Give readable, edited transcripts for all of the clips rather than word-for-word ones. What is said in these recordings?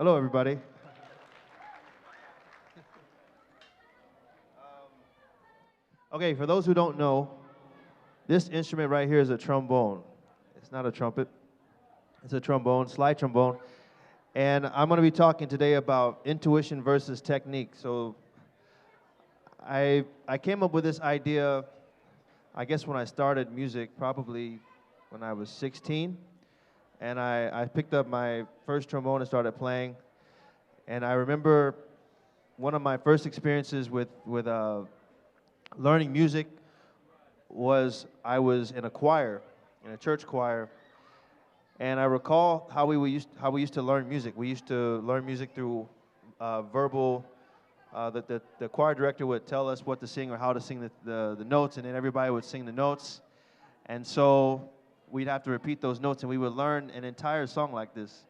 Hello, everybody. Okay, for those who don't know, this instrument right here is a trombone. It's not a trumpet. It's a trombone, slide trombone. And I'm going to be talking today about intuition versus technique. So I came up with this idea, I guess when I started music, probably when I was 16. And I picked up my first trombone and started playing. And I remember one of my first experiences with learning music was I was in a choir, in a church choir, and I recall how we used to learn music. We used to learn music through verbal. The choir director would tell us what to sing or how to sing the notes, and then everybody would sing the notes, and so we'd have to repeat those notes, and we would learn an entire song like this.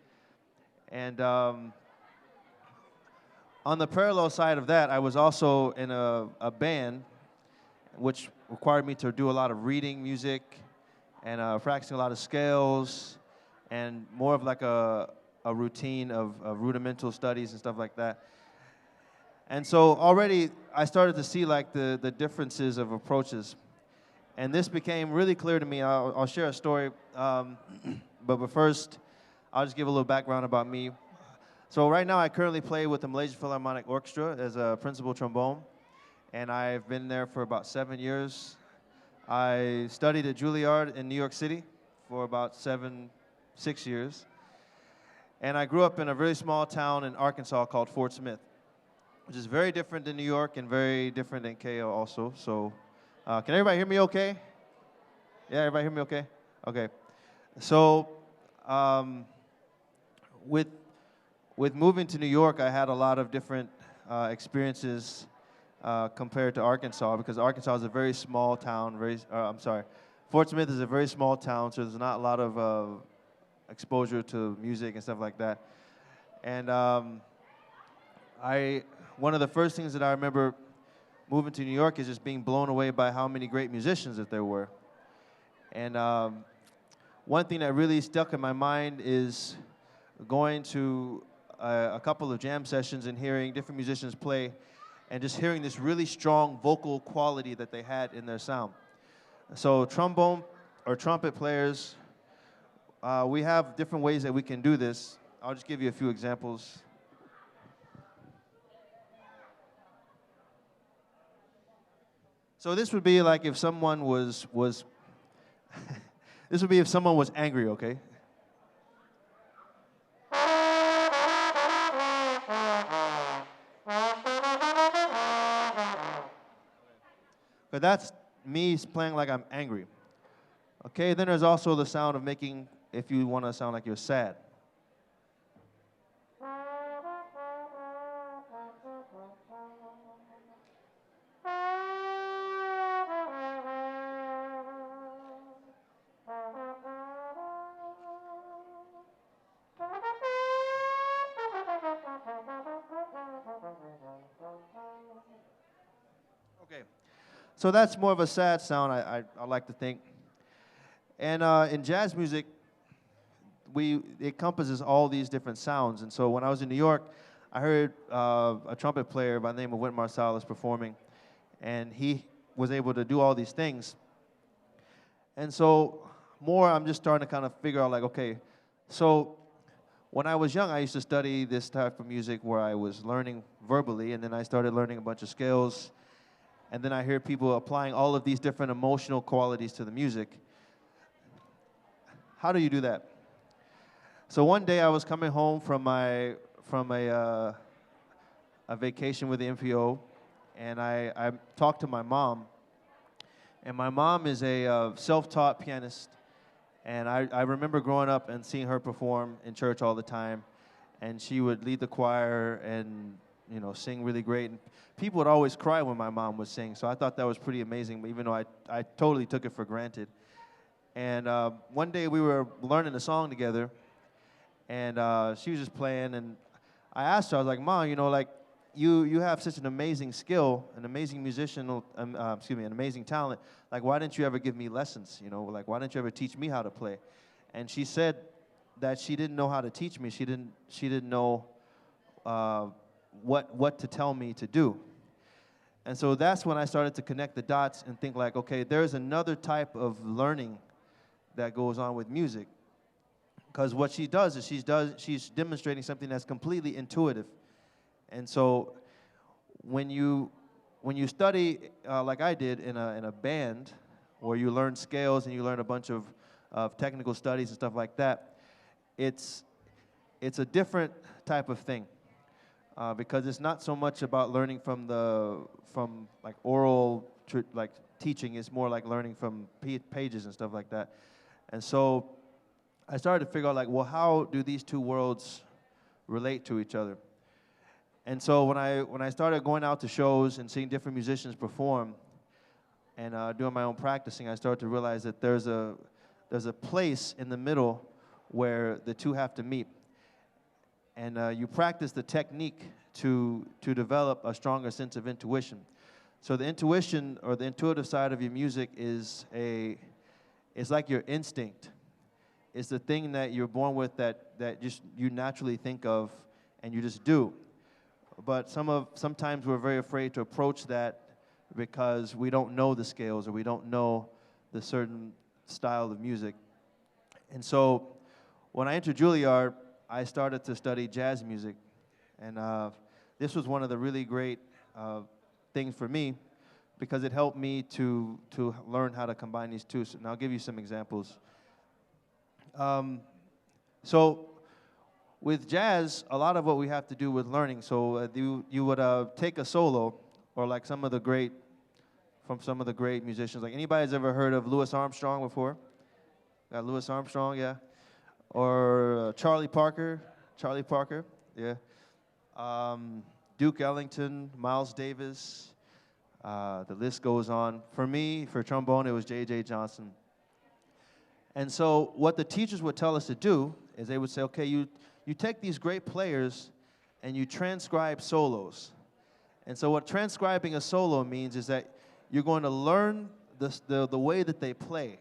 And on the parallel side of that, I was also in a band which required me to do a lot of reading music and practicing a lot of scales and more of like a routine of rudimental studies and stuff like that. And so already I started to see like the differences of approaches. And this became really clear to me. I'll share a story, but first I'll just give a little background about me. So right now I currently play with the Malaysian Philharmonic Orchestra as a principal trombone. And I've been there for about 7 years. I studied at Juilliard in New York City for about 6 years. And I grew up in a very small town in Arkansas called Fort Smith, which is very different than New York and very different than KO also. So can everybody hear me okay? Yeah, everybody hear me okay? Okay. So with moving to New York, I had a lot of different experiences compared to Arkansas, because Arkansas is a very small town. Fort Smith is a very small town, so there's not a lot of exposure to music and stuff like that. And one of the first things that I remember moving to New York is just being blown away by how many great musicians that there were. And one thing that really stuck in my mind is going to a couple of jam sessions and hearing different musicians play, and just hearing this really strong vocal quality that they had in their sound. So trombone or trumpet players, we have different ways that we can do this. I'll just give you a few examples. So this would be like if someone was this would be if someone was angry, okay? But that's me playing like I'm angry. Okay, then there's also the sound of making, if you want to sound like you're sad. Okay, so that's more of a sad sound, I like to think. And in jazz music, it encompasses all these different sounds. And so when I was in New York, I heard a trumpet player by the name of Wynton Marsalis performing, and he was able to do all these things. And so I'm just starting to kind of figure out, like, okay, so when I was young, I used to study this type of music where I was learning verbally, and then I started learning a bunch of scales. And then I hear people applying all of these different emotional qualities to the music. How do you do that? So one day I was coming home from a a vacation with the MPO, and I talked to my mom. And my mom is a self-taught pianist, and I remember growing up and seeing her perform in church all the time, and she would lead the choir and sing really great. And people would always cry when my mom would sing, so I thought that was pretty amazing, even though I totally took it for granted. And one day we were learning a song together, and she was just playing, and I asked her, I was like, Mom, like, you have such an amazing skill, an amazing musician, an amazing talent. Like, why didn't you ever give me lessons? Like, why didn't you ever teach me how to play? And she said that she didn't know how to teach me. She didn't know what to tell me to do. And so that's when I started to connect the dots and think like, okay, there's another type of learning that goes on with music. Because what she does is she's demonstrating something that's completely intuitive. And so when you study like I did in a band, where you learn scales and you learn a bunch of technical studies and stuff like that, it's a different type of thing, because it's not so much about learning from like oral like teaching. It's more like learning from pages and stuff like that. And so I started to figure out like, well, how do these two worlds relate to each other? And so when I started going out to shows and seeing different musicians perform and doing my own practicing, I started to realize that there's a place in the middle where the two have to meet. And you practice the technique to develop a stronger sense of intuition. So the intuition or the intuitive side of your music is like your instinct. It's the thing that you're born with that just you naturally think of and you just do. But sometimes we're very afraid to approach that because we don't know the scales or we don't know the certain style of music. And so when I entered Juilliard, I started to study jazz music. And this was one of the really great things for me because it helped me to learn how to combine these two. So, and I'll give you some examples. So with jazz, a lot of what we have to do with learning. So you would take a solo, or like some of the great musicians. Like anybody's ever heard of Louis Armstrong before? Got Louis Armstrong, yeah. Or Charlie Parker, yeah. Duke Ellington, Miles Davis. The list goes on. For me, for trombone, it was J.J. Johnson. And so what the teachers would tell us to do is they would say, okay, you take these great players and you transcribe solos. And so what transcribing a solo means is that you're going to learn the way that they play,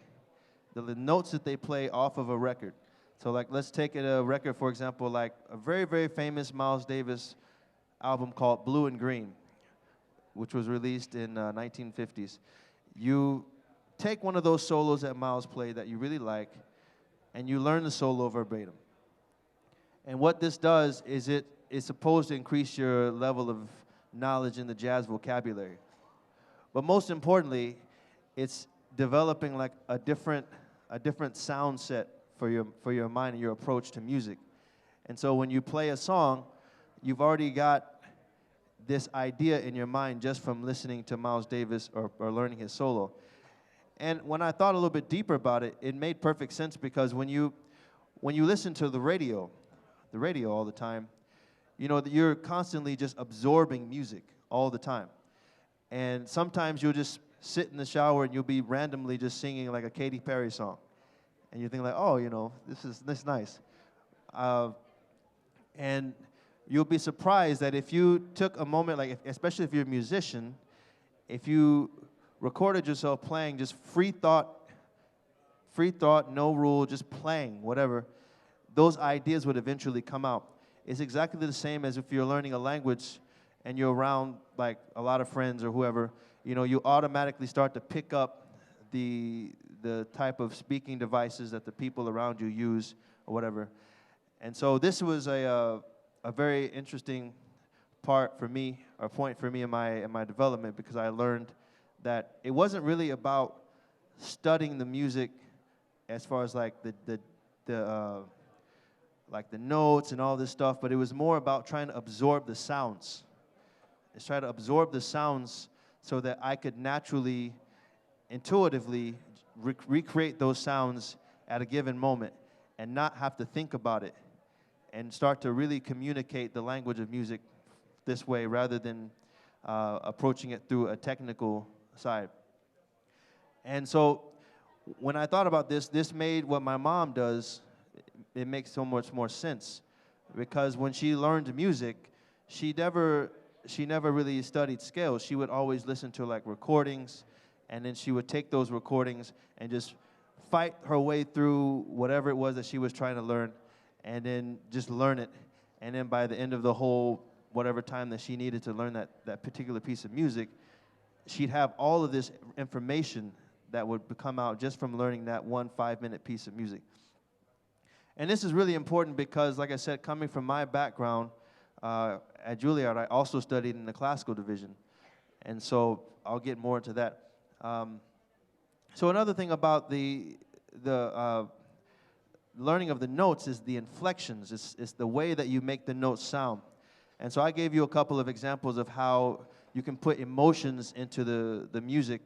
the notes that they play off of a record. So like let's take a record, for example, like a very, very famous Miles Davis album called Blue and Green, which was released in 1950s. You take one of those solos that Miles played that you really like, and you learn the solo verbatim. And what this does is it is supposed to increase your level of knowledge in the jazz vocabulary. But most importantly, it's developing like a different sound set for your mind and your approach to music. And so when you play a song, you've already got this idea in your mind just from listening to Miles Davis or learning his solo. And when I thought a little bit deeper about it, it made perfect sense because when you listen to the radio all the time, you're constantly just absorbing music all the time. And sometimes you'll just sit in the shower and you'll be randomly just singing like a Katy Perry song. And you think like, oh, this is nice. And you'll be surprised that if you took a moment, like especially if you're a musician, if you recorded yourself playing just free thought, no rule, just playing, whatever, those ideas would eventually come out. It's exactly the same as if you're learning a language and you're around like a lot of friends or whoever, you automatically start to pick up the type of speaking devices that the people around you use or whatever. And so this was a very interesting point for me in my development because I learned that it wasn't really about studying the music as far as like the notes and all this stuff, but it was more about trying to absorb the sounds is try to absorb the sounds so that I could naturally, intuitively recreate those sounds at a given moment and not have to think about it and start to really communicate the language of music this way rather than approaching it through a technical side. And so when I thought about this made what my mom does, it makes so much more sense. Because when she learned music, she never really studied scales. She would always listen to like recordings, and then she would take those recordings and just fight her way through whatever it was that she was trying to learn, and then just learn it. And then by the end of the whole whatever time that she needed to learn that particular piece of music, she'd have all of this information that would come out just from learning that 1 5-minute piece of music. And this is really important because, like I said, coming from my background at Juilliard, I also studied in the classical division. And so I'll get more into that. So another thing about the learning of the notes is the inflections. It's the way that you make the notes sound. And so I gave you a couple of examples of how you can put emotions into the music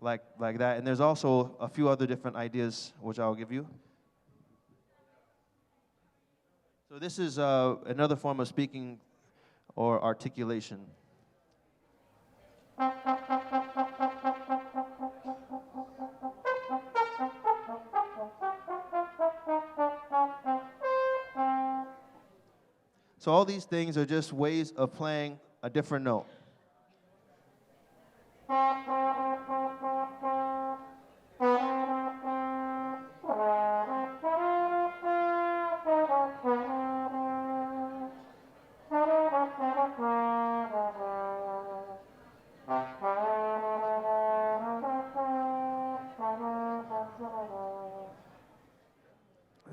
like that. And there's also a few other different ideas which I'll give you. So this is another form of speaking or articulation. So all these things are just ways of playing a different note.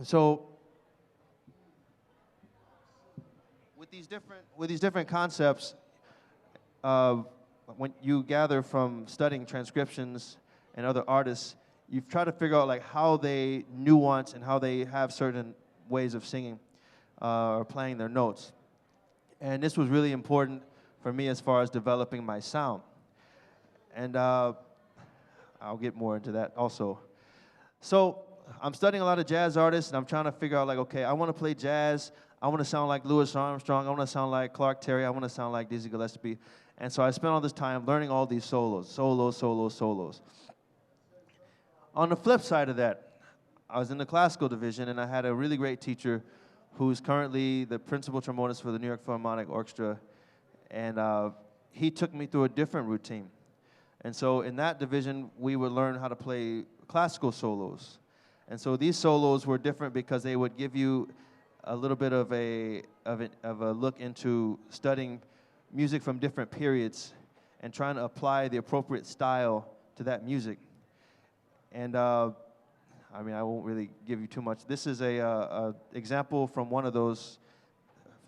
So with these different concepts, when you gather from studying transcriptions and other artists, you've tried to figure out like how they nuance and how they have certain ways of singing or playing their notes. And this was really important for me as far as developing my sound. And I'll get more into that also. So I'm studying a lot of jazz artists, and I'm trying to figure out, like, okay, I want to play jazz. I want to sound like Louis Armstrong. I want to sound like Clark Terry. I want to sound like Dizzy Gillespie. And so I spent all this time learning all these solos. On the flip side of that, I was in the classical division, and I had a really great teacher who's currently the principal trombonist for the New York Philharmonic Orchestra. And he took me through a different routine. And so in that division, we would learn how to play classical solos. And so these solos were different because they would give you a little bit of a look into studying music from different periods and trying to apply the appropriate style to that music. And I mean, I won't really give you too much. This is a example from one of those.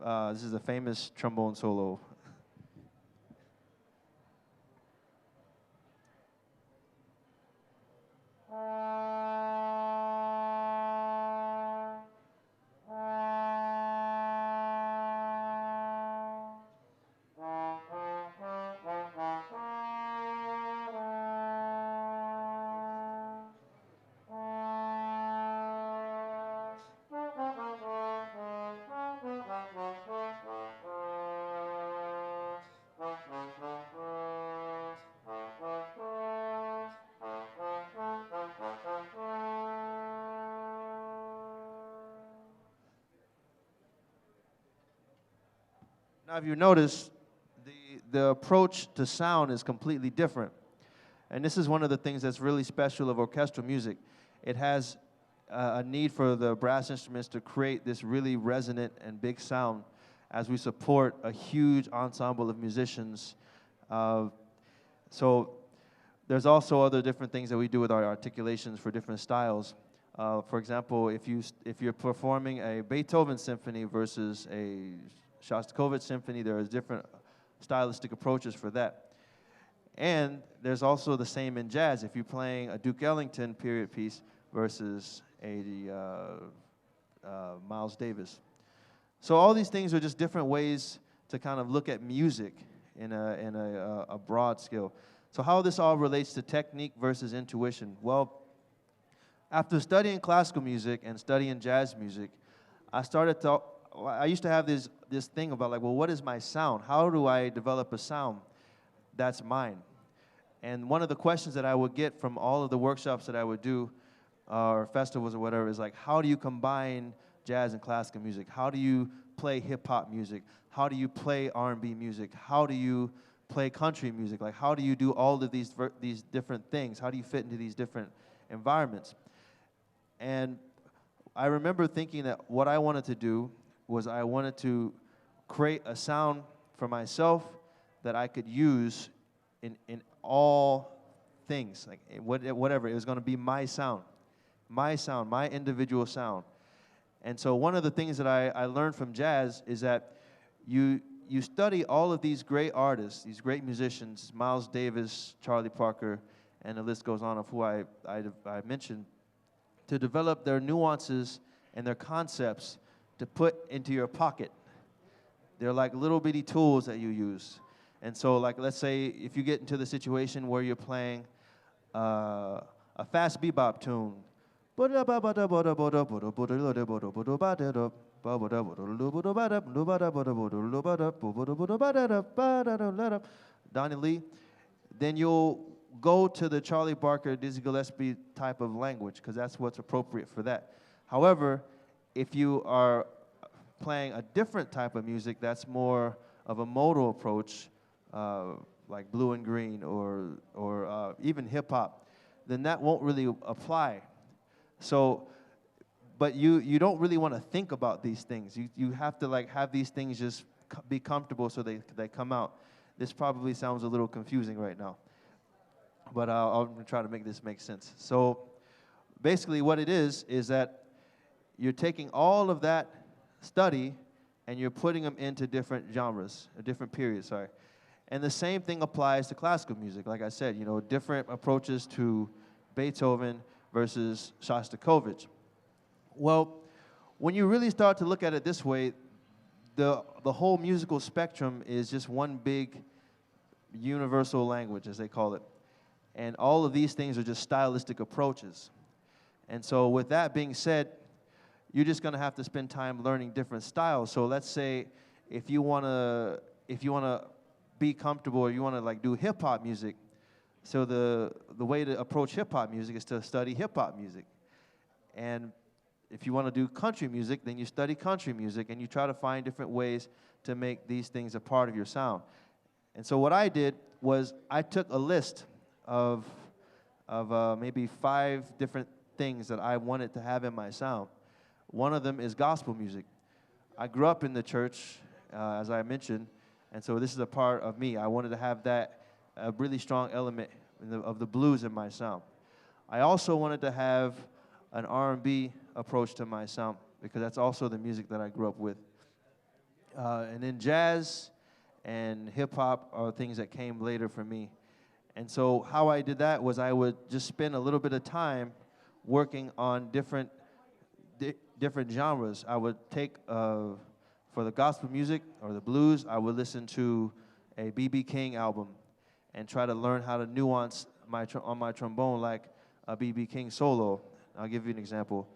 This is a famous trombone solo. Now, if you notice, the approach to sound is completely different. And this is one of the things that's really special of orchestral music. It has a need for the brass instruments to create this really resonant and big sound as we support a huge ensemble of musicians. So there's also other different things that we do with our articulations for different styles. For example, if you're performing a Beethoven symphony versus a Shostakovich symphony, there is different stylistic approaches for that. And there's also the same in jazz. If you're playing a Duke Ellington period piece versus a Miles Davis. So all these things are just different ways to kind of look at music in a broad scale. So how this all relates to technique versus intuition? Well, after studying classical music and studying jazz music, I used to have this thing about like, well, what is my sound? How do I develop a sound that's mine? And one of the questions that I would get from all of the workshops that I would do, or festivals or whatever, is like, how do you combine jazz and classical music? How do you play hip-hop music? How do you play R&B music? How do you play country music? Like, how do you do all of these different things? How do you fit into these different environments? And I remember thinking that what I wanted to do was I wanted to create a sound for myself that I could use in all things, like whatever. It was going to be my sound, my individual sound. And so one of the things that I learned from jazz is that you study all of these great artists, these great musicians, Miles Davis, Charlie Parker, and the list goes on of who I mentioned, to develop their nuances and their concepts to put into your pocket. They're like little bitty tools that you use. And so, like, let's say if you get into the situation where you're playing a fast bebop tune, Donnie Lee, then you'll go to the Charlie Parker, Dizzy Gillespie type of language, because that's what's appropriate for that. However, if you are playing a different type of music that's more of a modal approach, like blue and green or even hip hop, then that won't really apply. So, but you don't really want to think about these things. You have to like have these things just be comfortable so they come out. This probably sounds a little confusing right now, but I'll try to make this make sense. So basically what it is that you're taking all of that study and you're putting them into different genres, or different periods, sorry. And the same thing applies to classical music. Like I said, different approaches to Beethoven versus Shostakovich. Well, when you really start to look at it this way, the whole musical spectrum is just one big universal language, as they call it. And all of these things are just stylistic approaches. And so with that being said, you're just going to have to spend time learning different styles. So let's say if you want to be comfortable, or you want to like do hip hop music, so the way to approach hip hop music is to study hip hop music. And if you want to do country music, then you study country music and you try to find different ways to make these things a part of your sound. And so what I did was I took a list of maybe 5 different things that I wanted to have in my sound. One of them is gospel music. I grew up in the church, as I mentioned, and so this is a part of me. I wanted to have that really strong element of the blues in my sound. I also wanted to have an R&B approach to my sound, because that's also the music that I grew up with. And then jazz and hip-hop are things that came later for me. And so how I did that was I would just spend a little bit of time working on different genres. I would take, for the gospel music or the blues, I would listen to a B.B. King album and try to learn how to nuance on my trombone like a B.B. King solo. I'll give you an example.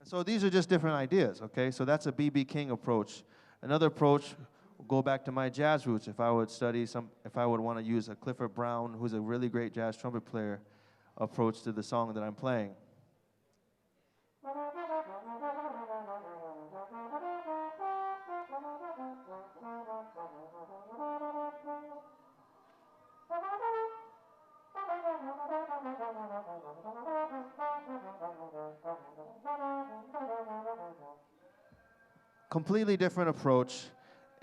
So these are just different ideas, okay? So that's a B.B. King approach. Another approach will go back to my jazz roots. If I would want to use a Clifford Brown, who's a really great jazz trumpet player, approach to the song that I'm playing. completely different approach,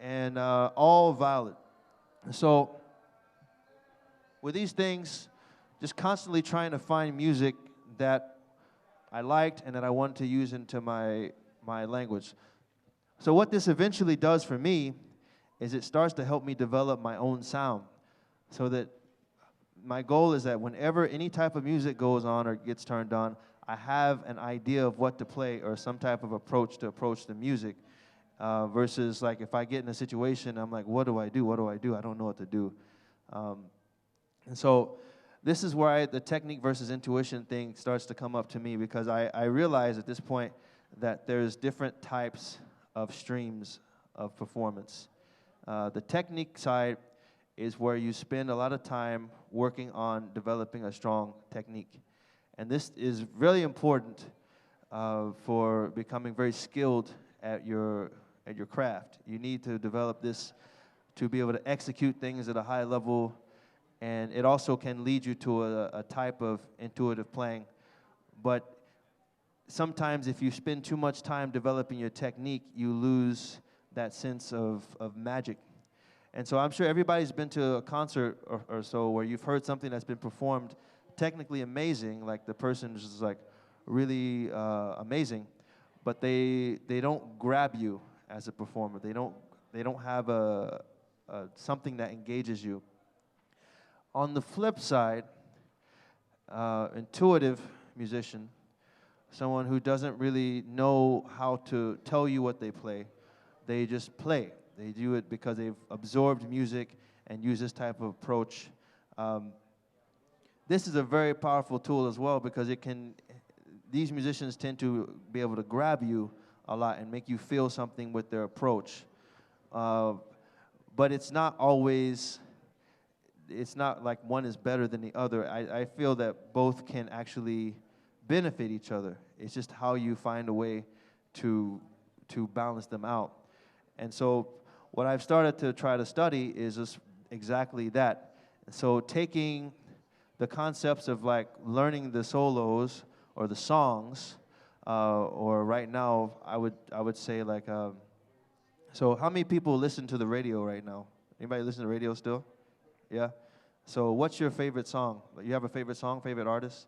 and all valid. So with these things, just constantly trying to find music that I liked and that I wanted to use into my language. So what this eventually does for me is it starts to help me develop my own sound, so that my goal is that whenever any type of music goes on or gets turned on, I have an idea of what to play or some type of approach to approach the music, versus like if I get in a situation, I'm like, what do I do? What do I do? I don't know what to do. And so this is where the technique versus intuition thing starts to come up to me, because I realize at this point that there's different types of streams of performance. The technique side is where you spend a lot of time working on developing a strong technique. And this is really important for becoming very skilled at your craft. You need to develop this to be able to execute things at a high level, and it also can lead you to a type of intuitive playing. But sometimes if you spend too much time developing your technique, you lose that sense of magic. And so I'm sure everybody's been to a concert or so where you've heard something that's been performed technically amazing, like the person is just like really amazing, but they don't grab you as a performer. They don't have a something that engages you. On the flip side, intuitive musician, someone who doesn't really know how to tell you what they play, they just play. They do it because they've absorbed music and use this type of approach. This is a very powerful tool as well, because these musicians tend to be able to grab you a lot and make you feel something with their approach. But it's not like one is better than the other. I feel that both can actually benefit each other. It's just how you find a way to balance them out. And so what I've started to try to study is just exactly that. So taking the concepts of like learning the solos or the songs, or right now I would say like, so how many people listen to the radio right now? Anybody listen to the radio still? Yeah? So what's your favorite song? You have a favorite song, favorite artist?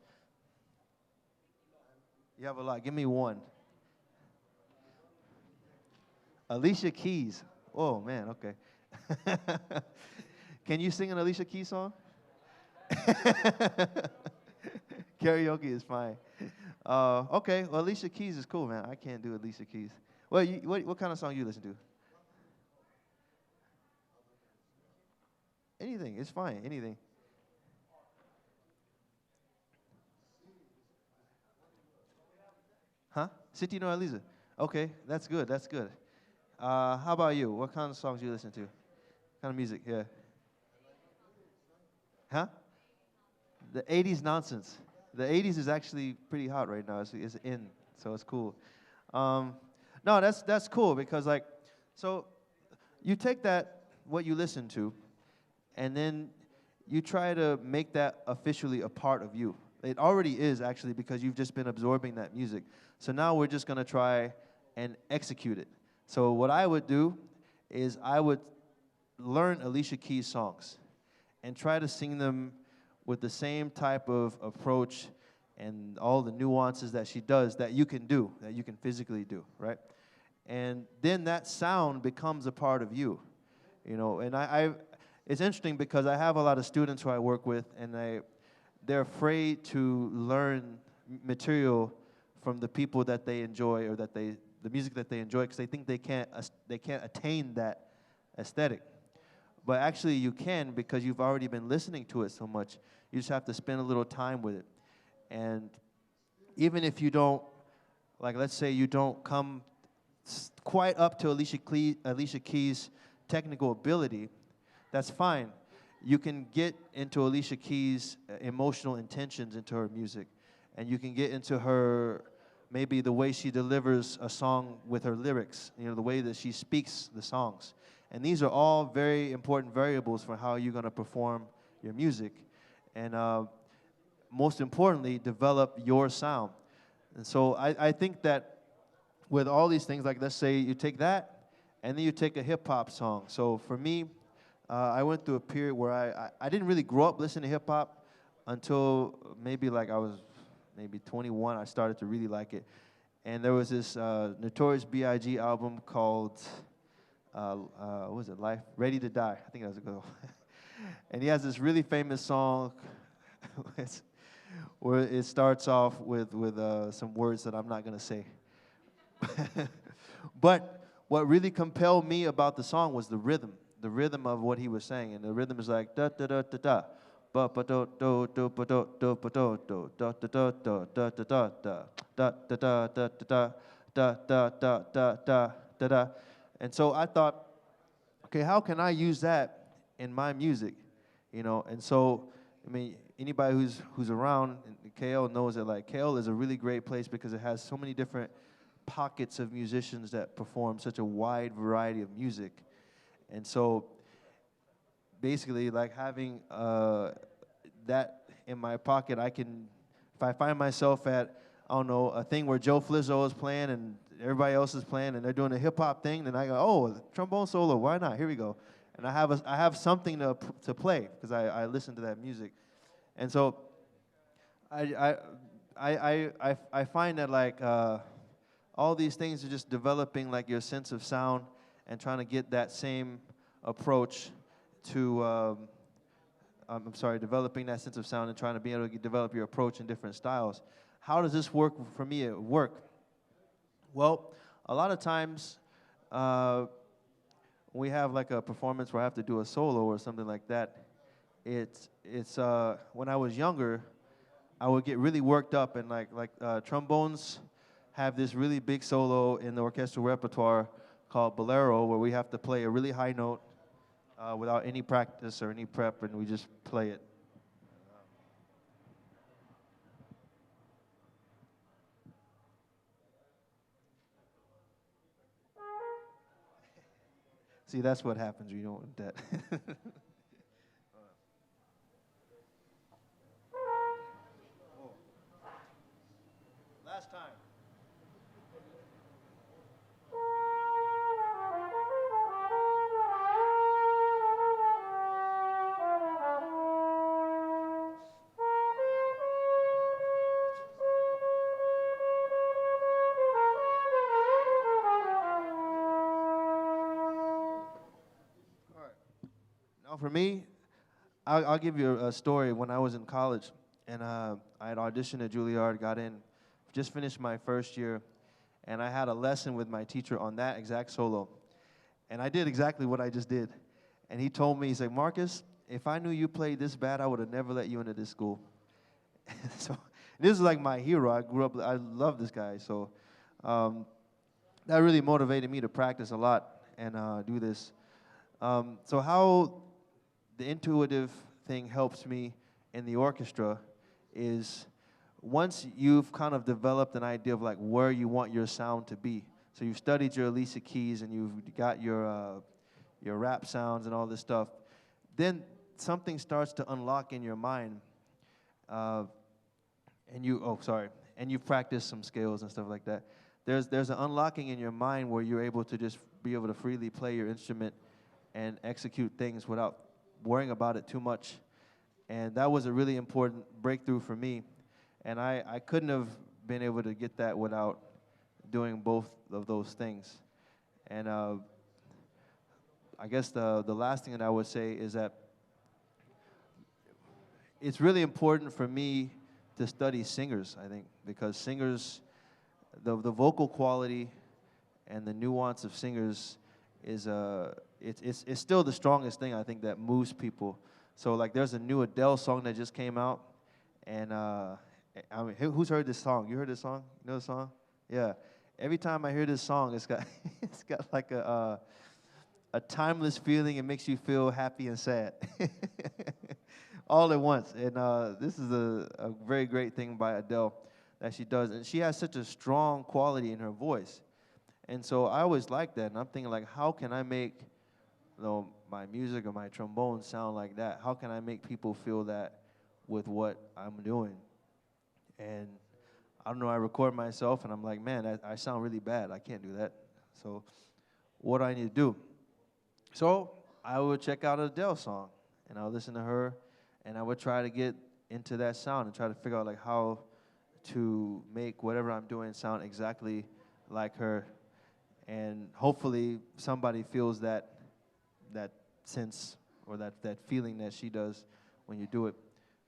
You have a lot. Give me one. Alicia Keys. Oh, man, okay. Can you sing an Alicia Keys song? Karaoke is fine. Okay, well, Alicia Keys is cool, man. I can't do Alicia Keys. Well, what kind of song you listen to? Anything, it's fine, anything. Huh? City No Elisa. Okay, that's good, that's good. How about you? What kind of songs do you listen to? What kind of music, yeah. Huh? The 80s nonsense. The 80s is actually pretty hot right now. It's in, so it's cool. No, that's cool, because like, so you take that, what you listen to, and then you try to make that officially a part of you. It already is, actually, because you've just been absorbing that music. So now we're just going to try and execute it. So what I would do is I would learn Alicia Keys songs and try to sing them with the same type of approach and all the nuances that she does that you can do, that you can physically do, right? And then that sound becomes a part of you, you know. And it's interesting because I have a lot of students who I work with, and they're afraid to learn material from the people that they enjoy, or the music that they enjoy, because they think they can't attain that aesthetic. But actually you can, because you've already been listening to it so much. You just have to spend a little time with it. And even if you don't, like let's say you don't come quite up to Alicia Keys' technical ability, that's fine. You can get into Alicia Keys' emotional intentions into her music. And you can get into her, maybe the way she delivers a song with her lyrics, you know, the way that she speaks the songs. And these are all very important variables for how you're going to perform your music. And most importantly, develop your sound. And so I think that with all these things, like let's say you take that, and then you take a hip hop song. So for me, I went through a period where I didn't really grow up listening to hip hop until maybe like I was maybe 21. I started to really like it, and there was this Notorious B.I.G. album called what was it, Life Ready to Die? I think that was a good one. And he has this really famous song where it starts off with some words that I'm not gonna say. But what really compelled me about the song was the rhythm of what he was saying, and the rhythm is like da da da da da, ba ba do do do ba do do ba do do da da da da da da da da da da da da da da da da da da. And so I thought, okay, how can I use that in my music, you know? And so, I mean, anybody who's around KL knows that like KL is a really great place because it has so many different pockets of musicians that perform such a wide variety of music. And so basically like having that in my pocket, I can, if I find myself at, I don't know, a thing where Joe Flizzo is playing and everybody else is playing and they're doing a hip hop thing, then I go, oh, trombone solo, why not? Here we go. And I have something to play because I listen to that music. And so I find that like all these things are just developing like your sense of sound and trying to get that same approach to, I'm sorry, developing that sense of sound and trying to be able to develop your approach in different styles. How does this work for me at work? Well, a lot of times we have like a performance where I have to do a solo or something like that. It's when I was younger, I would get really worked up and like trombones have this really big solo in the orchestral repertoire called Ballroom, where we have to play a really high note without any practice or any prep, and we just play it. See, that's what happens when you don't want that. Last time. Now for me, I'll give you a story. When I was in college, and I had auditioned at Juilliard, got in, just finished my first year, and I had a lesson with my teacher on that exact solo. And I did exactly what I just did. And he told me, he's like, Marcus, if I knew you played this bad, I would have never let you into this school. So this is like my hero. I grew up, I love this guy. So that really motivated me to practice a lot and do this. So how the intuitive thing helps me in the orchestra is once you've kind of developed an idea of like where you want your sound to be. So you've studied your Alicia Keys and you've got your rap sounds and all this stuff. Then something starts to unlock in your mind, and you've practiced some scales and stuff like that. There's an unlocking in your mind where you're able to just be able to freely play your instrument and execute things without worrying about it too much. And that was a really important breakthrough for me. And I couldn't have been able to get that without doing both of those things. And I guess the last thing that I would say is that it's really important for me to study singers, I think, because singers, the vocal quality and the nuance of singers is it's still the strongest thing I think that moves people. So like there's a new Adele song that just came out, and I mean, who's heard this song? You heard this song? You know the song? Yeah. Every time I hear this song, it's got it's got like a timeless feeling. It makes you feel happy and sad, all at once. And this is a very great thing by Adele that she does, and she has such a strong quality in her voice. And so I always like that, and I'm thinking like, how can I make, my music or my trombone sound like that? How can I make people feel that with what I'm doing? And I don't know, I record myself and I'm like, man, I sound really bad. I can't do that. So what do I need to do? So I would check out an Adele song and I would listen to her and I would try to get into that sound and try to figure out like how to make whatever I'm doing sound exactly like her. And hopefully somebody feels that sense or that feeling that she does when you do it,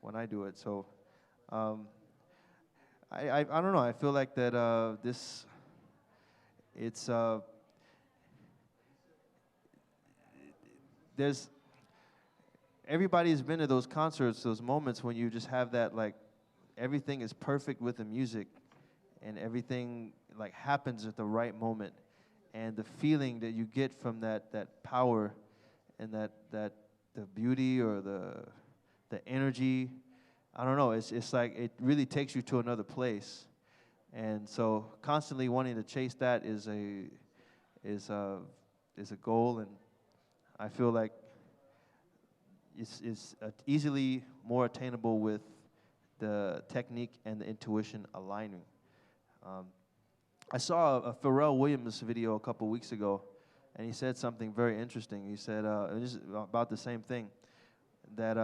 when I do it. So um, I don't know. I feel like that it's there's everybody's been to those concerts, those moments when you just have that like everything is perfect with the music and everything like happens at the right moment and the feeling that you get from that power and that the beauty or the energy. I don't know. It's like it really takes you to another place, and so constantly wanting to chase that is a is a goal, and I feel like it's easily more attainable with the technique and the intuition aligning. Um, I saw a Pharrell Williams video a couple weeks ago, and he said something very interesting. He said this is about the same thing, that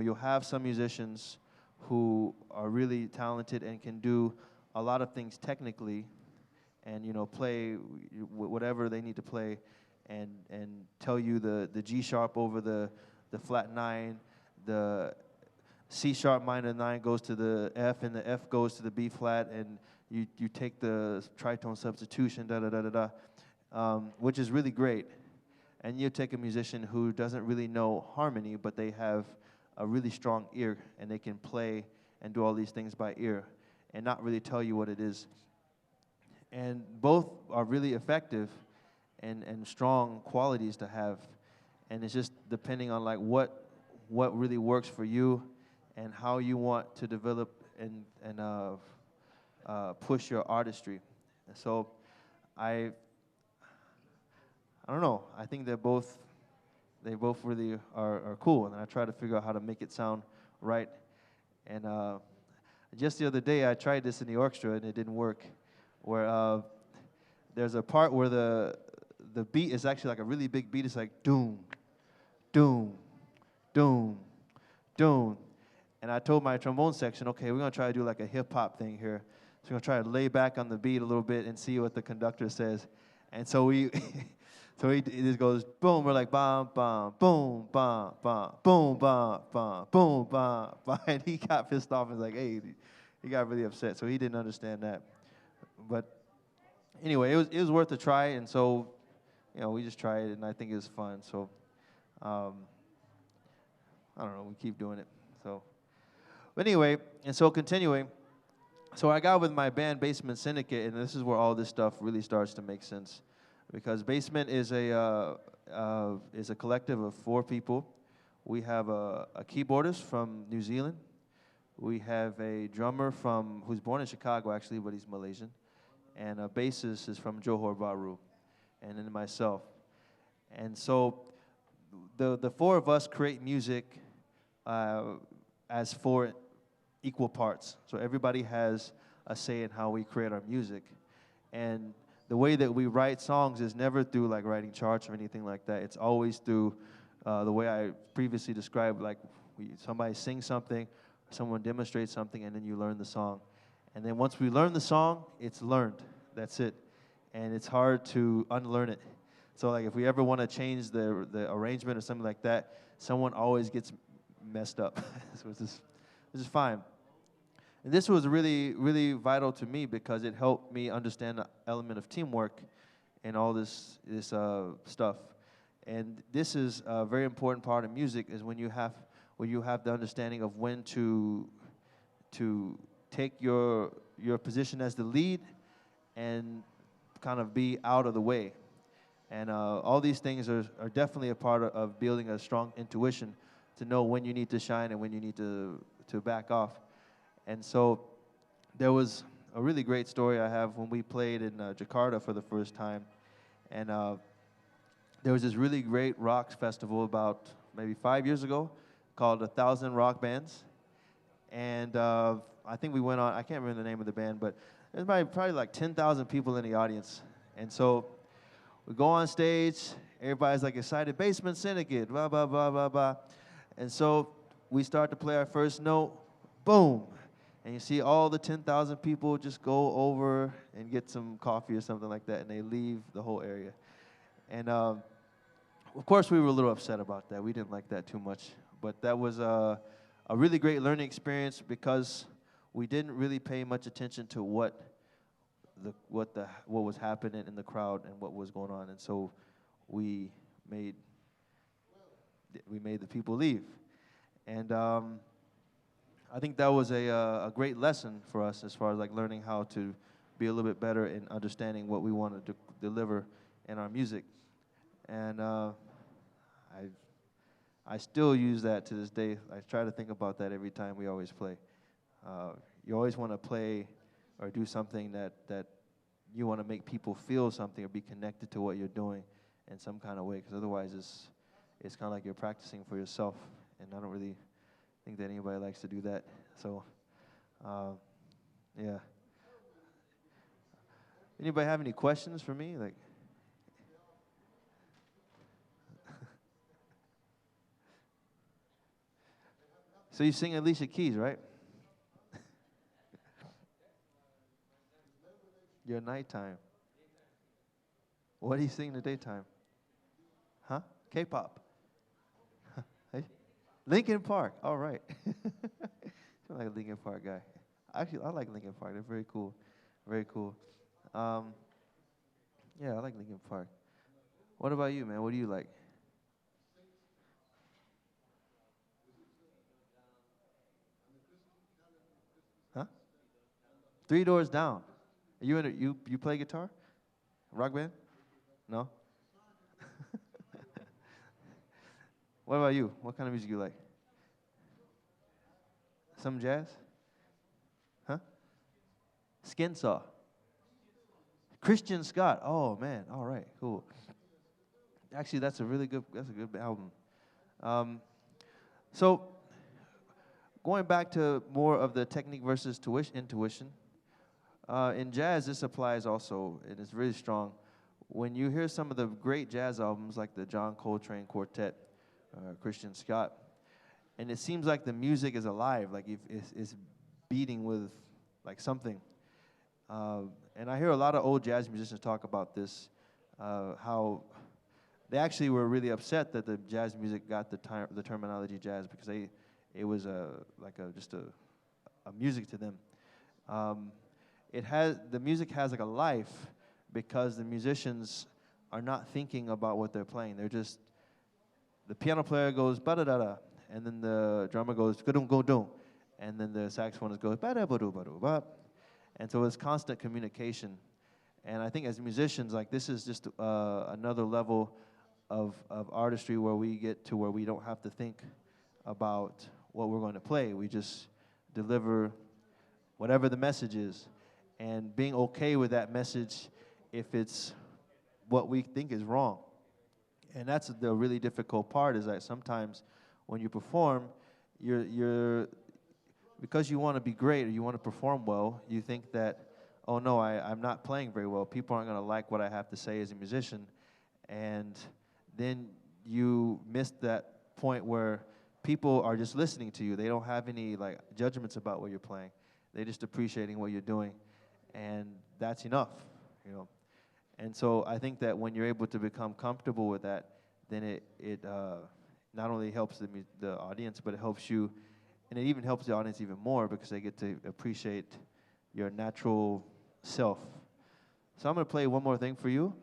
you'll have some musicians who are really talented and can do a lot of things technically, and play whatever they need to play, and tell you the G sharp over the flat 9, the C sharp minor 9 goes to the F, and the F goes to the B flat, and you take the tritone substitution, da da da da da, which is really great. And you take a musician who doesn't really know harmony, but they have a really strong ear, and they can play and do all these things by ear, and not really tell you what it is. And both are really effective and strong qualities to have. And it's just depending on like what really works for you and how you want to develop and push your artistry. And so I don't know. I think they both really are cool, and I try to figure out how to make it sound right. And just the other day, I tried this in the orchestra, and it didn't work. Where there's a part where the beat is actually like a really big beat. It's like doom, doom, doom, doom. And I told my trombone section, okay, we're gonna try to do like a hip hop thing here. So we're gonna try to lay back on the beat a little bit and see what the conductor says. And so we. So it just goes boom. We're like bam, bam, boom, bam, bam, boom, bam, bam, boom, bam, bam. And he got pissed off and was like, hey, he got really upset. So he didn't understand that. But anyway, it was worth a try. And so, we just tried it, and I think it was fun. So I don't know. We keep doing it. So, but anyway, and so continuing. So I got with my band Basement Syndicate, and this is where all this stuff really starts to make sense. Because Basement is a collective of 4 people. We have a keyboardist from New Zealand. We have a drummer who's born in Chicago actually, but he's Malaysian, and a bassist is from Johor Bahru, and then myself. And so the 4 of us create music as 4 equal parts. So everybody has a say in how we create our music, and the way that we write songs is never through like writing charts or anything like that. It's always through the way I previously described, like somebody sings something, someone demonstrates something, and then you learn the song. And then once we learn the song, it's learned. That's it. And it's hard to unlearn it. So like if we ever want to change the arrangement or something like that, someone always gets messed up. So this is fine. And this was really, really vital to me because it helped me understand the element of teamwork and all this stuff. And this is a very important part of music is when you have the understanding of when to take your position as the lead and kind of be out of the way. And all these things are definitely a part of building a strong intuition to know when you need to shine and when you need to back off. And so there was a really great story I have when we played in Jakarta for the first time. And there was this really great rock festival about maybe 5 years ago called 1,000 Rock Bands. And I think we went on, I can't remember the name of the band, but there's probably like 10,000 people in the audience. And so we go on stage, everybody's like excited, Basement Syndicate, blah, blah, blah, blah, blah. And so we start to play our first note, boom. And you see all the 10,000 people just go over and get some coffee or something like that, and they leave the whole area. And of course, we were a little upset about that. We didn't like that too much. But that was a really great learning experience because we didn't really pay much attention to what was happening in the crowd and what was going on. And so we made the people leave. And I think that was a great lesson for us as far as like learning how to be a little bit better in understanding what we wanted to deliver in our music. And I still use that to this day. I try to think about that every time we always play. You always want to play or do something that you want to make people feel something or be connected to what you're doing in some kind of way, because otherwise it's kind of like you're practicing for yourself, and I don't really think that anybody likes to do that. So, yeah. Anybody have any questions for me? Like, so you sing Alicia Keys, right? Your nighttime. What do you sing in the daytime? Huh? K-pop. Hey? Linkin Park. All right. I'm like a Linkin Park guy. Actually, I like Linkin Park. They're very cool. Very cool. Yeah, I like Linkin Park. What about you, man? What do you like? Huh? Three Doors Down. You play guitar? Rock band? No? What about you? What kind of music you like? Some jazz? Huh? Skin Saw. Christian Scott. Oh man. All right. Cool. Actually, that's a good album. So going back to more of the technique versus intuition, in jazz, this applies also, and it's really strong. When you hear some of the great jazz albums, like the John Coltrane Quartet, Christian Scott, and it seems like the music is alive, like it's beating with like something. And I hear a lot of old jazz musicians talk about this, how they actually were really upset that the jazz music got the terminology jazz, because it was just a music to them. The music has like a life because the musicians are not thinking about what they're playing. They're just, the piano player goes ba-da-da-da, and then the drummer goes ga-dum-go-dum, and then the saxophonist goes ba-da-ba-do-ba-do-ba. And so it's constant communication. And I think as musicians, like, this is just another level of artistry where we get to where we don't have to think about what we're going to play. We just deliver whatever the message is, and being okay with that message if it's what we think is wrong. And that's the really difficult part, is that sometimes when you perform, you're because you want to be great or you want to perform well, you think that, oh no, I'm not playing very well. People aren't going to like what I have to say as a musician. And then you miss that point where people are just listening to you. They don't have any like judgments about what you're playing. They're just appreciating what you're doing. And that's enough, you know. And so I think that when you're able to become comfortable with that, then it not only helps the audience, but it helps you, and it even helps the audience even more because they get to appreciate your natural self. So I'm going to play one more thing for you.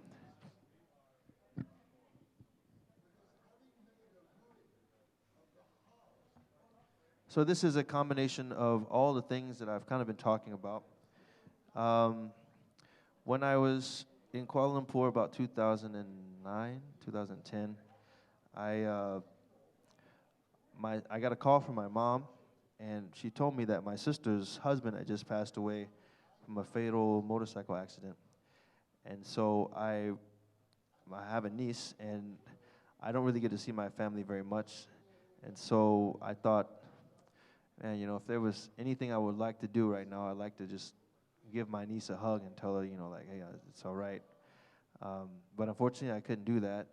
So this is a combination of all the things that I've kind of been talking about. When I was in Kuala Lumpur about 2009, 2010, I got a call from my mom, and she told me that my sister's husband had just passed away from a fatal motorcycle accident. And so I have a niece, and I don't really get to see my family very much. And so I thought, And if there was anything I would like to do right now, I'd like to just give my niece a hug and tell her, like, hey, it's all right. But unfortunately, I couldn't do that.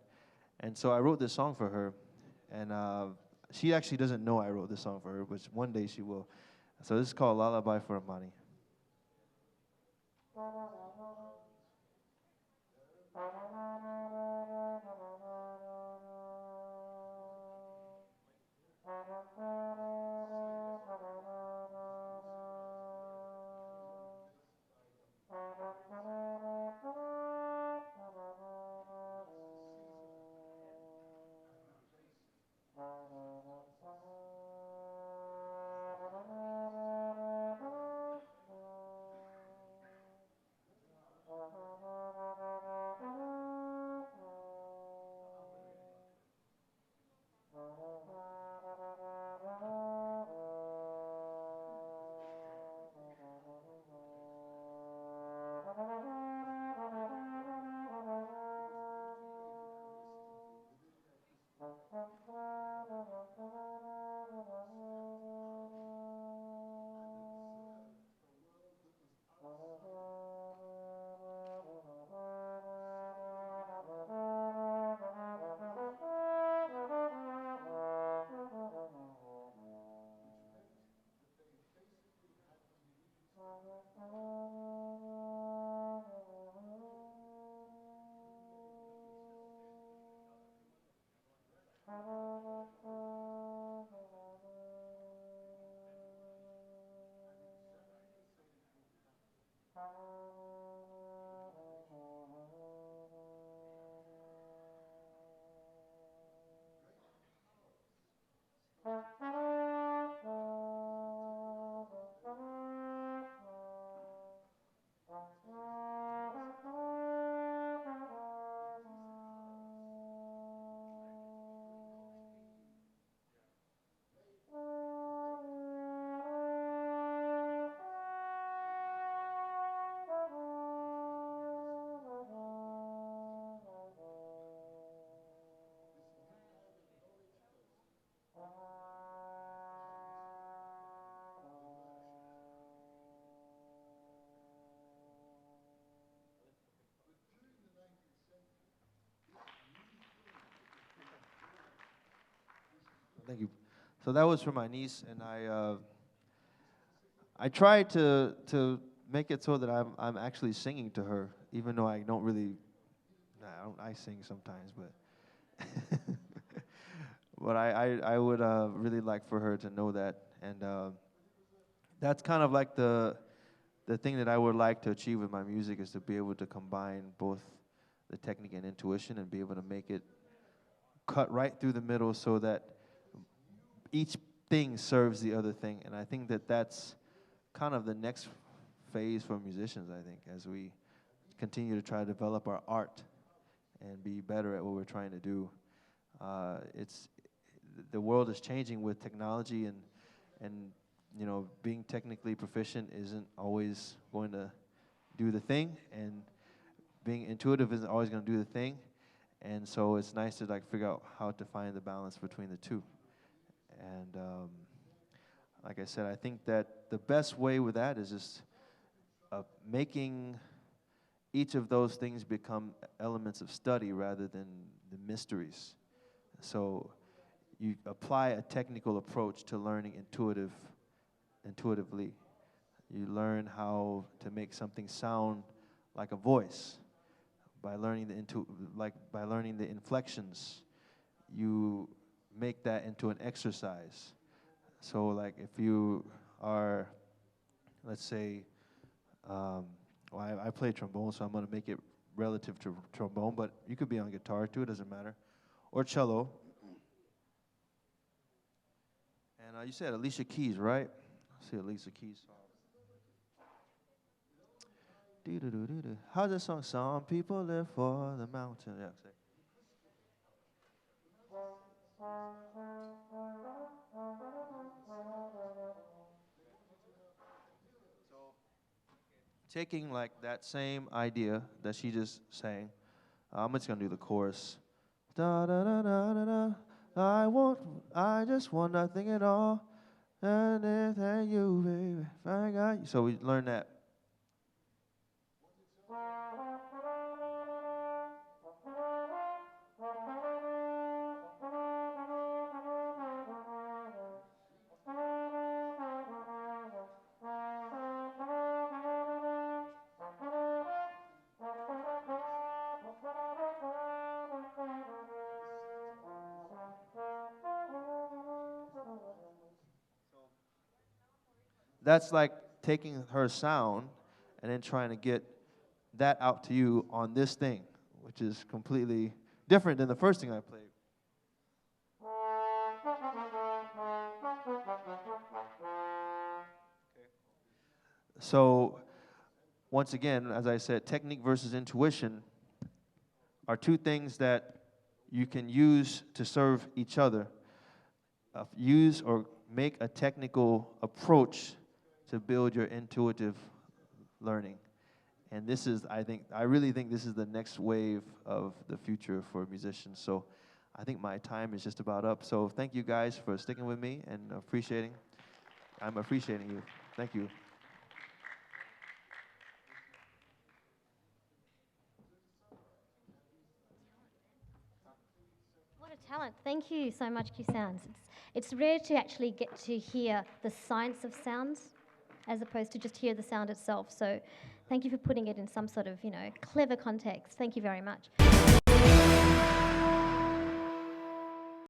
And so I wrote this song for her, and she actually doesn't know I wrote this song for her, but one day she will. So this is called Lullaby for Amani. Thank you. So that was for my niece, and I tried to make it so that I'm actually singing to her, even though I don't really. Nah, I sing sometimes, but but I would really like for her to know that, and that's kind of like the thing that I would like to achieve with my music is to be able to combine both the technique and intuition and be able to make it cut right through the middle so that each thing serves the other thing. And I think that that's kind of the next phase for musicians, I think, as we continue to try to develop our art and be better at what we're trying to do. It's the world is changing with technology, and being technically proficient isn't always going to do the thing, and being intuitive isn't always going to do the thing. And so it's nice to like figure out how to find the balance between the two. And like I said, I think that the best way with that is just making each of those things become elements of study rather than the mysteries. So you apply a technical approach to learning intuitively. You learn how to make something sound like a voice by learning by learning the inflections. You make that into an exercise. So like if you are, let's say, well, I play trombone, so I'm going to make it relative to trombone, but you could be on guitar too, it doesn't matter, or cello. And you said Alicia Keys, right? I see Alicia Keys song. Doo-doo-doo-doo-doo. How's that song? Some people live for the mountain. Yeah, say. Taking like that same idea that she just sang, I'm just gonna do the chorus. Da da da da da da. I just want nothing at all. Than you, baby. If I got you. So we learned that. That's like taking her sound and then trying to get that out to you on this thing, which is completely different than the first thing I played. So, once again, as I said, technique versus intuition are two things that you can use to serve each other. Use or make a technical approach to build your intuitive learning. And this is, I really think this is the next wave of the future for musicians. So I think my time is just about up. So thank you guys for sticking with me and I'm appreciating you. Thank you. What a talent. Thank you so much, Q Sounds. It's rare to actually get to hear the science of sounds as opposed to just hear the sound itself. So thank you for putting it in some sort of, clever context. Thank you very much.